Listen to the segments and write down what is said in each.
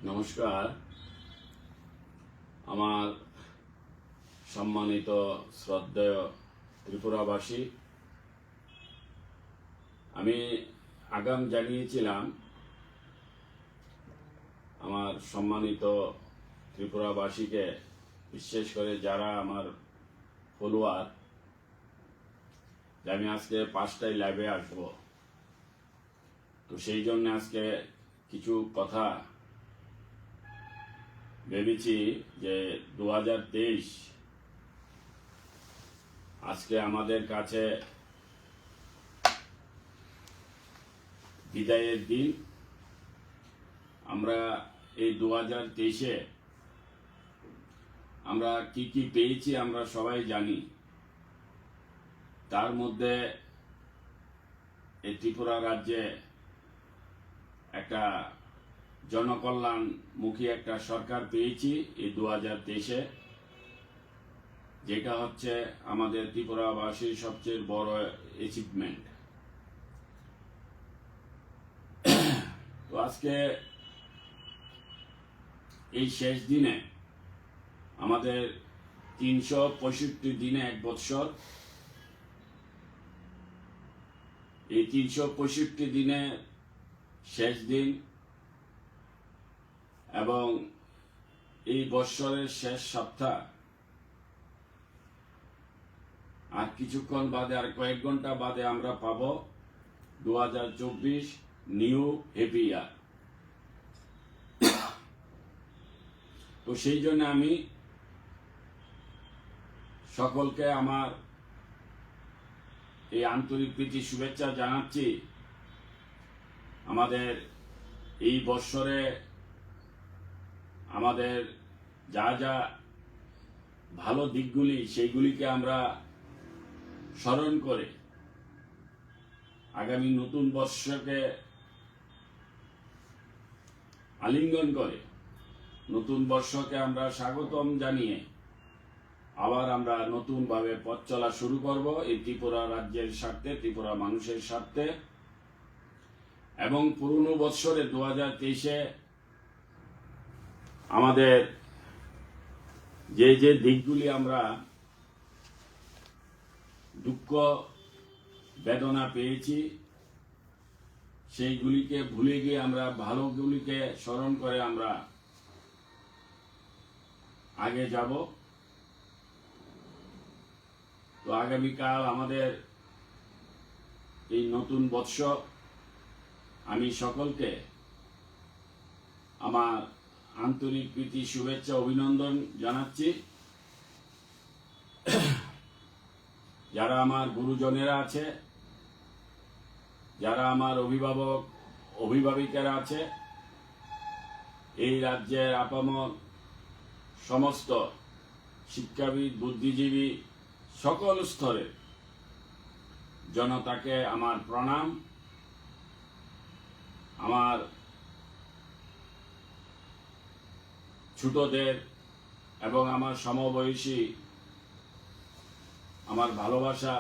নমস্কার। আমার সম্মানিত শ্রদ্ধেয় ত্রিপুরাবাসী, আমি আগাম জানিয়েছিলাম আমার সম্মানিত ত্রিপুরাবাসীকে, বিশেষ করে যারা আমার ফলোয়ার, যে আমি আজকে 5টায় লাইভে আসব। তো সেই জন্য আজকে কিছু কথা ভেবেছি যে 2023 আজকে আমাদের কাছে বিদায়ের দিন। আমরা এই 2023-এ আমরা কি কি পেয়েছি আমরা সবাই জানি। তার মধ্যে এই ত্রিপুরা রাজ্যে একটা জনকল্যাণমুখী একটা সরকার পেয়েছি এই 2023-এ, যেটা হচ্ছে আমাদের ত্রিপুরাবাসীর সবচেয়ে বড় অ্যাচিভমেন্ট। তো আজকে এই শেষ দিনে আমাদের 365 দিনে এক বৎসর, এই 365 দিনে শেষ দিন এবং এই বৎসরের শেষ সপ্তাহ। আর কিছুক্ষণ বাদে, আর কয়েক ঘন্টা বাদে আমরা পাব 2024 নিউ হ্যাপি ইয়ার। তো সেই জন্য আমি সকলকে আমার এই আন্তরিক প্রীতি শুভেচ্ছা জানাচ্ছি। আমাদের এই বৎসরে আমাদের যা যা ভালো দিকগুলি, সেইগুলিকে আমরা স্মরণ করে আগামী নতুন বর্ষকে আলিঙ্গন করে, নতুন বর্ষকে আমরা স্বাগতম জানিয়ে আবার আমরা নতুনভাবে পথ চলা শুরু করব এই ত্রিপুরা রাজ্যের স্বার্থে, ত্রিপুরা মানুষের স্বার্থে। এবং পুরনো বৎসরে 2023-এ আমাদের যে যে দিকগুলি আমরা দুঃখ বেদনা পেয়েছি, সেইগুলিকে ভুলে গিয়ে আমরা ভালোগুলিকে স্মরণ করে আমরা আগে যাব। তো আগামীকাল আমাদের এই নতুন বৎসর, আমি সকলকে আমার আন্তরিক প্রীতি শুভেচ্ছা অভিনন্দন জানাচ্ছি। যারা আমার গুরুজনেরা আছে, যারা আমার অভিভাবক অভিভাবিকারা আছে, এই রাজ্যের আপামর সমস্ত শিক্ষাবিদ, বুদ্ধিজীবী, সকল স্তরের জনতাকে আমার প্রণাম। আমার ছোটদের এবং আমার সমবয়সী আমার ভালোবাসা,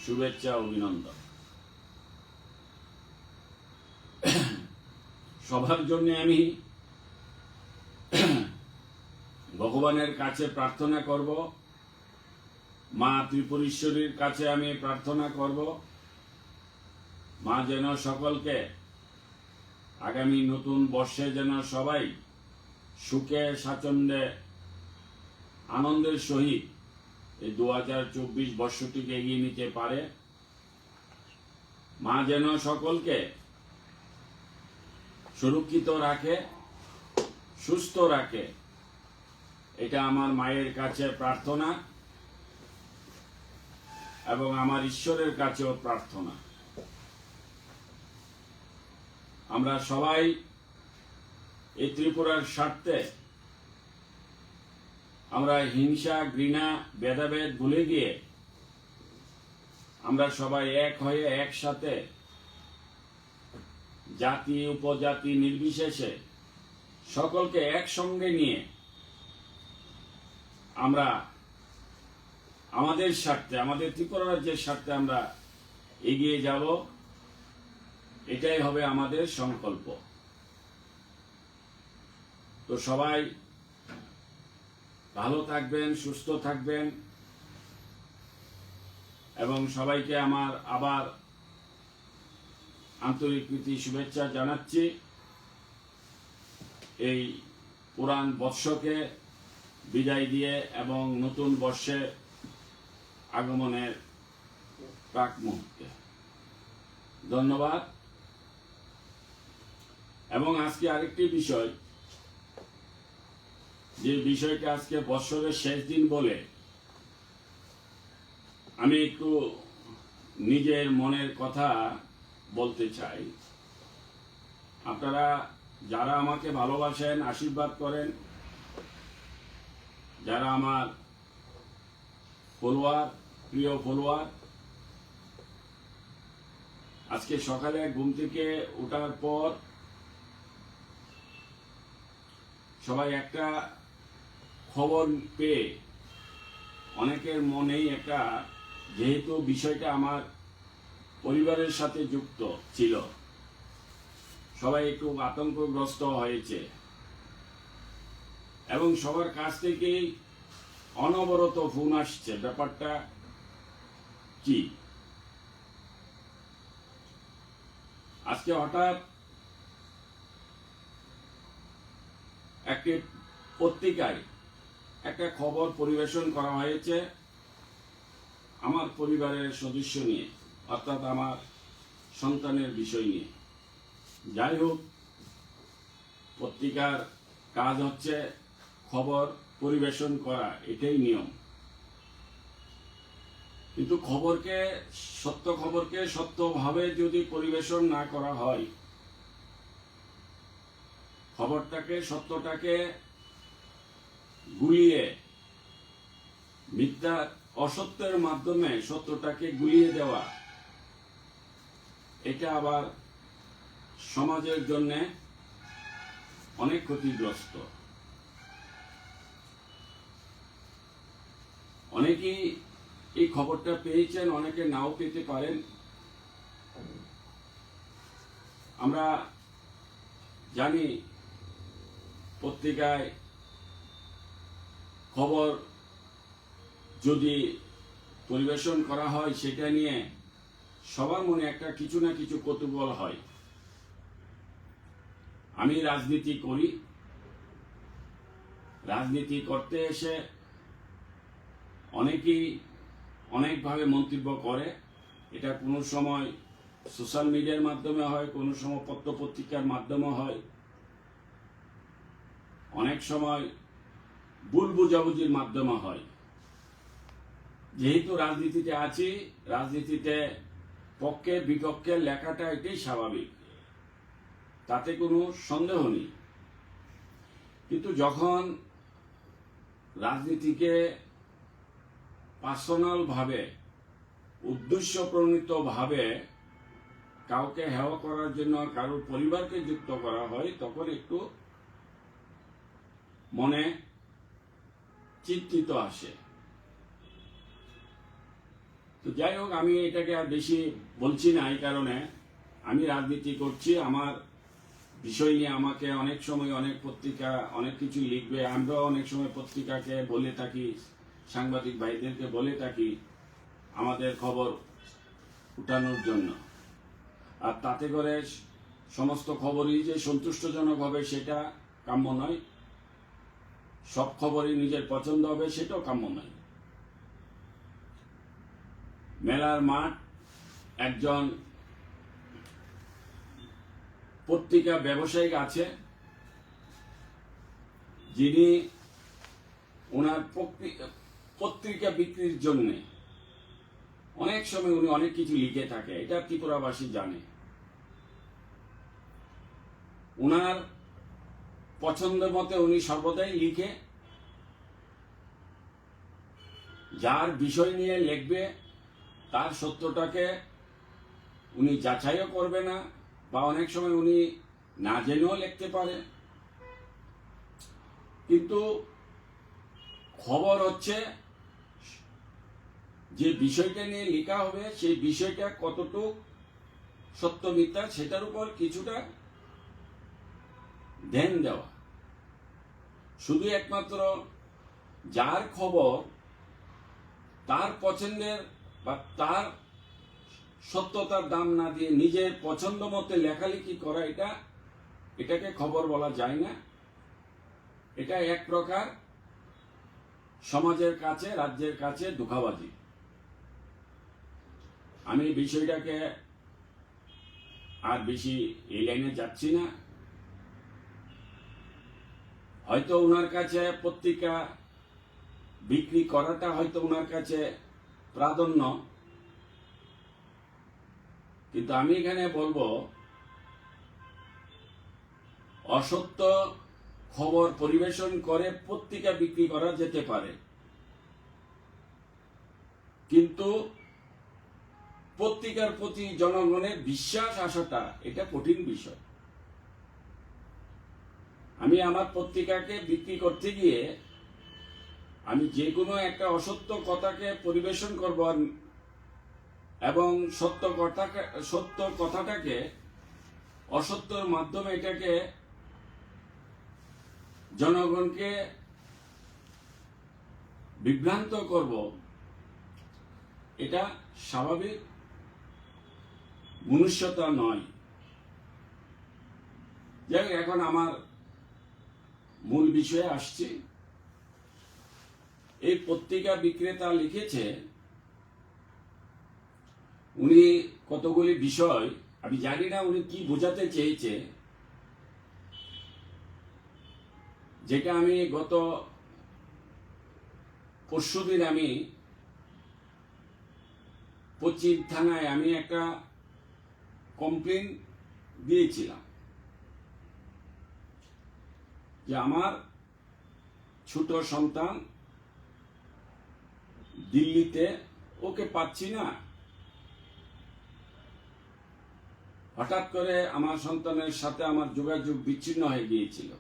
শুভেচ্ছা, অভিনন্দন। সবার জন্য আমি ভগবানের কাছে প্রার্থনা করব, মা ত্রিপুরেশ্বরীর কাছে আমি প্রার্থনা করব, মা যেন সকলকে আগামী নতুন বর্ষে যেন সবাই সুখে স্বাচ্ছন্দ্যে আনন্দের সহিত এই 2024 বর্ষটিকে এগিয়ে নিতে পারে। মা যেন সকলকে সুরক্ষিত রাখে, সুস্থ রাখে, এটা আমার মায়ের কাছে প্রার্থনা এবং আমার ঈশ্বরের কাছেও প্রার্থনা। আমরা সবাই এই ত্রিপুরার স্বার্থে আমরা হিংসা, ঘৃণা, ভেদাভেদ ভুলে গিয়ে আমরা সবাই এক হয়ে একসাথে জাতি উপজাতি নির্বিশেষে সকলকে একসঙ্গে নিয়ে আমরা আমাদের স্বার্থে, আমাদের ত্রিপুরা রাজ্যের স্বার্থে আমরা এগিয়ে যাব। এটাই হবে আমাদের সংকল্প। তো সবাই ভালো থাকবেন, সুস্থ থাকবেন, এবং সবাইকে আমার আবার আন্তরিক প্রীতি শুভেচ্ছা জানাচ্ছি এই পুরাণ বর্ষকে বিদায় দিয়ে এবং নতুন বর্ষে আগমনের প্রাক মুহূর্তে। ধন্যবাদ। এবং আজকে আরেকটি বিষয়, যে বিষয়টা আজকে বৎসরের শেষ দিন বলে আমি একটু নিজের মনের কথা বলতে চাই। আপনারা যারা আমাকে ভালোবাসেন, আশীর্বাদ করেন, যারা আমার ফলোয়ার, প্রিয় ফলোয়ার, আজকে সকালে ঘুম থেকে ওঠার পর সবাই একটা খবর পেয়ে অনেকের মনেই একটা, যেহেতু বিষয়টা আমার পরিবারের সাথে যুক্ত ছিল, সবাই একটু আতঙ্কগ্রস্ত হয়েছে এবং সবার কাছ থেকেই অনবরত ফোন আসছে। ব্যাপারটা কি? আজকে হঠাৎ একটি পত্রিকায় একটা খবর পরিবেশন করা হয়েছে আমার পরিবারের সদস্য নিয়ে, অর্থাৎ আমার সন্তানের বিষয় নিয়ে। যাই হোক, পত্রিকার কাজ হচ্ছে খবর পরিবেশন করা, এটাই নিয়ম। কিন্তু সত্য খবরকে সত্যভাবে যদি পরিবেশন না করা হয়, সত্যটাকে গুলিয়ে, মিথ্যা অসত্যের মাধ্যমে সত্যটাকে গুলিয়ে দেওয়া, এটা আবার সমাজের জন্য অনেক ক্ষতিগ্রস্ত। অনেকেই এই খবরটা পেয়েছেন, অনেকে নাও পেতে পারেন। আমরা জানি পত্রিকায় খবর যদি পরিবেশন করা হয়, সেটা নিয়ে সবার মনে একটা কিছু না কিছু কৌতূহল হয়। আমি রাজনীতি করি, রাজনীতি করতে এসে অনেকেই অনেকভাবে মন্তব্য করে। এটা কোনো সময় সোশ্যাল মিডিয়ার মাধ্যমে হয়, কোনো সময় পত্রপত্রিকার মাধ্যমে হয়, অনেক সময় ভুল বুঝাবুঝির মাধ্যমে হয়। যেহেতু রাজনীতিতে আছি, রাজনীতিতে পক্ষে বিপক্ষে লেখাটা এটাই স্বাভাবিক, তাতে কোনো সন্দেহ নেই। কিন্তু যখন রাজনীতিকে পার্সোনাল ভাবে, উদ্দেশ্য প্রণীত ভাবে কাউকে হেয় করার জন্য কারোর পরিবারকে যুক্ত করা হয়, তখন একটু মনে চিন্তিত আসে। তো যাই হোক, আমি এটাকে আর বেশি বলছি না। এই কারণে আমি রাজনীতি করছি, আমার বিষয় নিয়ে আমাকে অনেক সময় অনেক পত্রিকা অনেক কিছু লিখবে। আমরাও অনেক সময় পত্রিকাকে বলে থাকি, সাংবাদিক ভাইদেরকে বলে থাকি আমাদের খবর উঠানোর জন্য। আর তাতে করে সমস্ত খবরই যে সন্তুষ্টজনক হবে সেটা কাম্য নয়, সব খবরই নিজের পছন্দ হবে সেটাও কাম্য নয়। মেলার মাঠ একজন পত্রিকা ব্যবসায়িক আছে, যিনি ওনার পত্রিকা বিক্রির জন্য অনেক সময় উনি অনেক কিছু লিখে থাকে, এটা ত্রিপুরাবাসী জানে। ওনার পছন্দ মতে উনি সর্বদাই লিখে, যার বিষয় নিয়ে লিখবে তার সত্যটাকে উনি যাচাইও করবে না, বা অনেক সময় উনি না জেনেও লিখতে পারে। কিন্তু খবর হচ্ছে যে বিষয়টা নিয়ে লেখা হবে, সেই বিষয়টা কতটুকু সত্য মিথ্যা সেটার উপর কিছুটা ধ্যান দেওয়া। শুধু একমাত্র যার খবর তার পছন্দের বা তার সত্যতার দাম না দিয়ে নিজের পছন্দ মতো লেখালেখি করা, এটাকে খবর বলা যায় না। এটা এক প্রকার সমাজের কাছে, রাজ্যের কাছে ধোঁকাবাজি। আমি বিষয়টাকে আর বেশি এই লাইনে যাচ্ছি না। হয়তো ওনার কাছে পত্রিকা বিক্রি করাটা হয়তো ওনার কাছে প্রাধান্য, কিন্তু আমি এখানে বলবো অসত্য খবর পরিবেশন করে পত্রিকা বিক্রি করা যেতে পারে, কিন্তু পত্রিকার প্রতি জনগণের বিশ্বাস আসাটা এটা কঠিন বিষয়। আমি আমার পত্রিকাকে বিক্রি করতে গিয়ে আমি যে কোনো একটা অসত্য কথাকে পরিবেশন করব এবং সত্য কথাটাকে অসত্যর মাধ্যমে এটাকে জনগণকে বিভ্রান্ত করব, এটা স্বাভাবিক মনুষ্যতা নয়। যাই হোক, এখন আমার মূল বিষয়ে আসছি। এই পত্রিকা বিক্রেতা লিখেছে, উনি কতগুলি বিষয়, আমি জানি না উনি কি বোঝাতে চেয়েছে, যেটা আমি গত পরশুদিন আমি পশ্চিম থানায় আমি একটা কমপ্লেন দিয়েছিলাম যে আমার ছোট সন্তান দিল্লিতে, ওকে পাচ্ছি না। হঠাৎ করে আমার সন্তানের সাথে আমার যোগাযোগ বিচ্ছিন্ন হয়ে গিয়েছিল।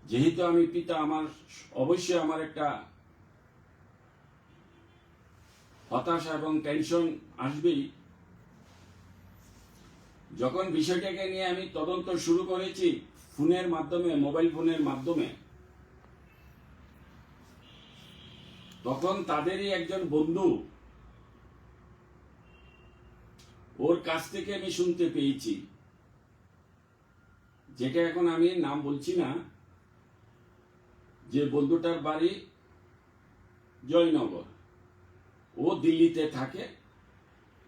যেহেতু আমি পিতা, আমার অবশ্যই আমার একটা হতাশা এবং টেনশন আসবেই। যখন বিষয়টাকে নিয়ে আমি তদন্ত শুরু করেছি ফোনের মাধ্যমে, মোবাইল ফোনের মাধ্যমে, তখন তাদেরই একজন বন্ধু, ওর কাছ থেকে আমি শুনতে পেয়েছি, যেটা এখন আমি নাম বলছি না, যে বন্ধুটার বাড়ি জয়নগর, ও দিল্লিতে থাকে,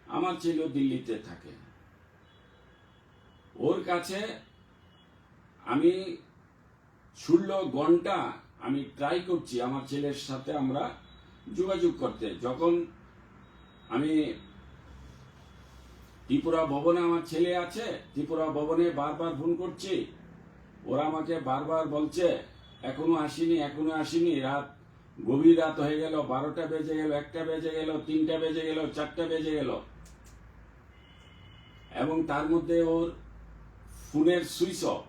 আমার ছেলেও দিল্লিতে থাকে। ওর কাছে আমি 16 ঘন্টা আমি ট্রাই করছি আমার ছেলের সাথে আমরা যোগাযোগ করতে। যখন আমি ত্রিপুরা ভবনে, আমার ছেলে আছে ত্রিপুরা ভবনে, বারবার ফোন করছি, ওরা আমাকে বারবার বলছে এখনো আসেনি, এখনো আসেনি। গভীর রাত হয়ে গেল, 12টা বেজে গেল, 1টা বেজে গেল, 3টা বেজে গেল, 4টা বেজে গেল, এবং তার মধ্যে ওর ফোনের সুইচ অফ।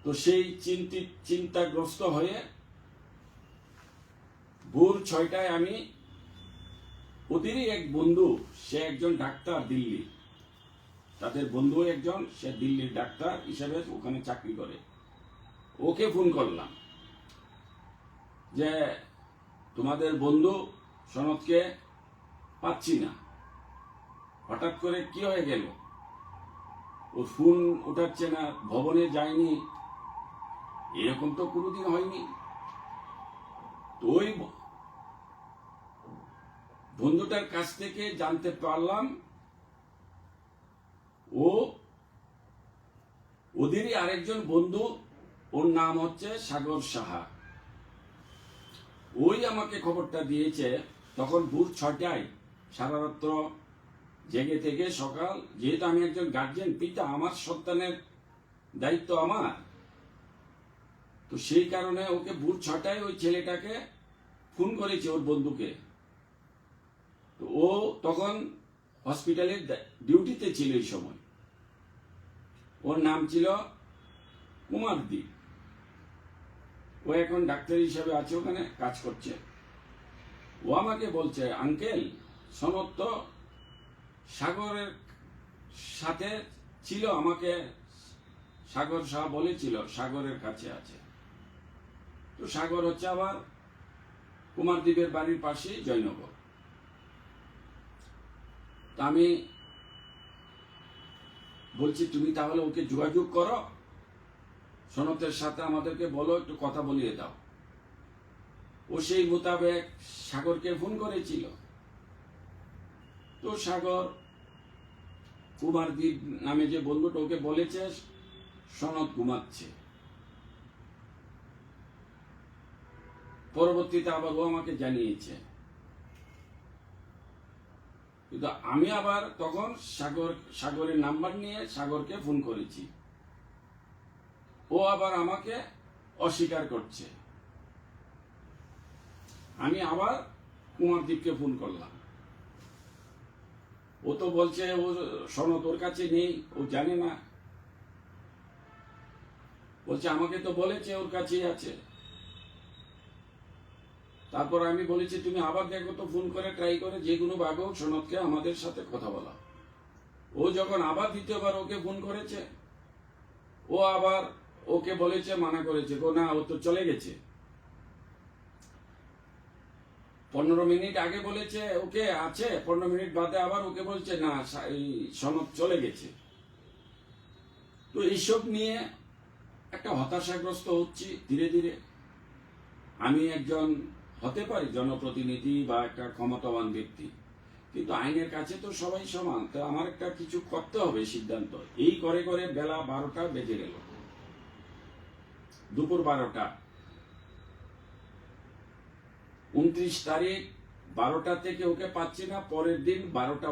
তো সেই চিন্তাগ্রস্ত হয়ে ভোর 6টায় আমি, ওদেরই এক বন্ধু, সে একজন ডাক্তার দিল্লি, তাদের বন্ধু একজন, সে দিল্লির ডাক্তার হিসেবে ওখানে চাকরি করে, ওকে ফোন করলাম যে তোমাদের বন্ধু সনদকে পাচ্ছি না, হঠাৎ করে কি হয়ে গেল, ও ফোন উঠাচ্ছে না, ভবনে যায়নি, এরকম তো কোনোদিন হয়নি। তো ওই বন্ধুটার কাছ থেকে জানতে পারলাম ওদেরই আরেকজন বন্ধু, ওর নাম হচ্ছে সাগর সাহা, ওই আমাকে খবরটা দিয়েছে। তখন ভোর 6টায় সারা রাত্র জেগে থেকে সকাল, যেহেতু আমি একজন গার্জিয়ান, পিতা, আমার সন্তানের দায়িত্ব আমার, তো সেই কারণে ওকে ভোর 6টায় ওই ছেলেটাকে ফোন করেছে, ওর বন্ধুকে। তো ও তখন হসপিটালের ডিউটিতে ছিল এই সময়। ওর নাম ছিল কুমারদীপ, ও এখন ডাক্তার হিসাবে আছে, ওখানে কাজ করছে। ও আমাকে বলছে, আঙ্কেল সনদ তো সাগরের সাথে ছিল, আমাকে সাগর শাহ বলেছিল সাগরের কাছে আছে। তো সাগর হচ্ছে আবার কুমারদ্বীপের বাড়ির পাশে জয়নগর। তা আমি বলছি, তুমি তাহলে ওকে যোগাযোগ করো, সনদের সাথে আমাদেরকে বলো, একটু কথা বলিয়ে দাও। ও সেই মোতাবেক সাগরকে ফোন করেছিল। তো সাগর কুমারদ্বীপ নামে যে বন্ধুটা, ওকে বলেছে সনদ ঘুমাচ্ছে। পরবর্তীতে আবার ও আমাকে জানিয়েছে। কিন্তু আমি আবার তখন সাগরের নাম্বার নিয়ে সাগরকে ফোন করেছি। ও আবার আমাকে অস্বীকার করছে। আমি আবার কুমারদ্বীপকে ফোন করলাম। ও তো বলছে ও সনদ ওর কাছে নেই, ও জানে না। বলছে আমাকে তো বলেছে ওর কাছেই আছে। তারপর আমি বলেছি, তুমি আবার দেখো তো, ফোন করে ট্রাই করে যে কোনো ভাবে হোক সনদকে আমাদের সাথে কথা বলা। ও যখন আবার দ্বিতীয়বার ওকে ফোন করেছে, ও আবার ওকে বলেছে, মানা করেছে, না ও তো চলে গেছে। 15 মিনিট আগে বলেছে ওকে আছে, 15 মিনিট বাদে আবার ওকে বলছে না, এই সনদ চলে গেছে। তো এইসব নিয়ে একটা হতাশাগ্রস্ত হচ্ছি ধীরে ধীরে। আমি একজন হতে পারি জনপ্রতিনিধি বা একটা ক্ষমতাবান ব্যক্তি, কিন্তু আইনের কাছে তো সবাই সমান। তো আমার একটা কিছু করতে হবে সিদ্ধান্ত। এই করে করে বেলা 12টা বেজে গেল, দুপুর 12টা। 29 তারিখ 12টা থেকে ওকে পাচ্ছি না, পরের দিন 12টা